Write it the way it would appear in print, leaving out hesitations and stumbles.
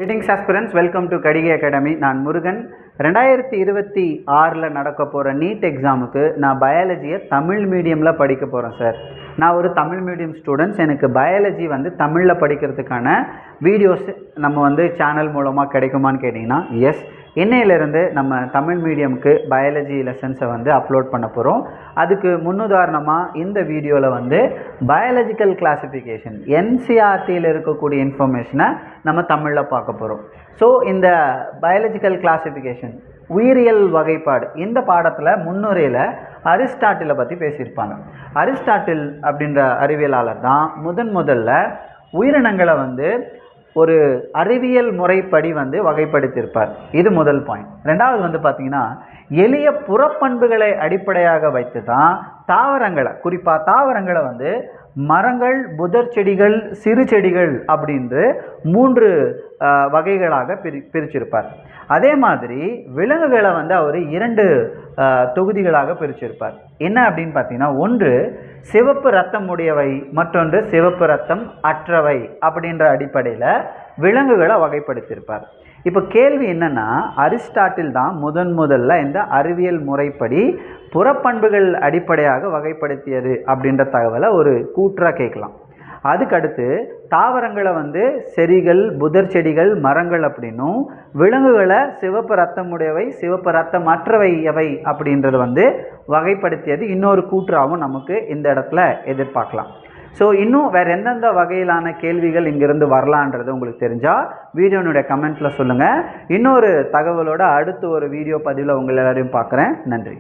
Greetings aspirants, welcome to Kadige Academy. நான் முருகன். 2026ல் நடக்க போகிற நீட் எக்ஸாமுக்கு நான் பயாலஜியை தமிழ் மீடியமில் படிக்க போகிறேன் சார். நான் ஒரு தமிழ் மீடியம் ஸ்டூடெண்ட்ஸ். எனக்கு பயாலஜி தமிழில் படிக்கிறதுக்கான வீடியோஸ் நம்ம சேனல் மூலமாக கிடைக்குமான்னு கேட்டிங்கன்னா எஸ். இன்னையிலேருந்து நம்ம தமிழ் மீடியமுக்கு பயாலஜி லெசன்ஸை அப்லோட் பண்ண போகிறோம். அதுக்கு முன்னுதாரணமாக இந்த வீடியோவில் பயாலஜிக்கல் கிளாஸிஃபிகேஷன் என்சிஆர்டியில் இருக்கக்கூடிய இன்ஃபர்மேஷனை நம்ம தமிழில் பார்க்க போகிறோம். ஸோ இந்த பயாலஜிக்கல் கிளாஸிஃபிகேஷன் உயிரியல் வகைப்பாடு இந்த பாடத்தில் முன்னுரையில் அரிஸ்டாட்டிலை பற்றி பேசியிருப்பாங்க. அரிஸ்டாட்டில் அப்படின்ற அறிவியலாளர் தான் முதல்ல உயிரினங்களை ஒரு அறிவியல் முறைப்படி வகைப்படுத்தியிருப்பார். இது முதல் பாயிண்ட். ரெண்டாவது பார்த்திங்கன்னா எளிய புறப்பண்புகளை அடிப்படையாக வைத்து தான் தாவரங்களை, குறிப்பாக தாவரங்களை மரங்கள், புதர் செடிகள், சிறு செடிகள் அப்படின்று 3 வகைகளாக பிரிச்சிருப்பார். அதே மாதிரி விலங்குகளை அவர் 2 தொகுதிகளாக பிரிச்சிருப்பார். என்ன அப்படின்னு பார்த்தீங்கன்னா, ஒன்று சிவப்பு ரத்தம் உடையவை, மற்றொன்று சிவப்பு ரத்தம் அற்றவை அப்படின்ற அடிப்படையில் விலங்குகளை வகைப்படுத்தியிருப்பார். இப்போ கேள்வி என்னென்னா, அரிஸ்டாட்டில் தான் முதல்ல இந்த அறிவியல் முறைப்படி புறப்பண்புகள் அடிப்படையாக வகைப்படுத்தியது அப்படின்ற தகவலை ஒரு கூற்றாக கேட்கலாம். அதுக்கடுத்து தாவரங்களை செடிகள், புதர் செடிகள், மரங்கள் அப்படின்னும், விலங்குகளை சிவப்பு ரத்தம் உடையவை, சிவப்பு ரத்தம் அற்றவை எவை அப்படின்றது வகைப்படுத்தியது இன்னொரு கூற்றாகவும் நமக்கு இந்த இடத்துல எதிர்பார்க்கலாம். ஸோ இன்னும் வேறு எந்தெந்த வகையிலான கேள்விகள் இங்கிருந்து வரலான்றது உங்களுக்கு தெரிஞ்சால் வீடியோனுடைய கமெண்ட்டில் சொல்லுங்கள். இன்னொரு தகவலோட அடுத்து ஒரு வீடியோ பதிவில் உங்கள் எல்லாரையும் பார்க்குறேன். நன்றி.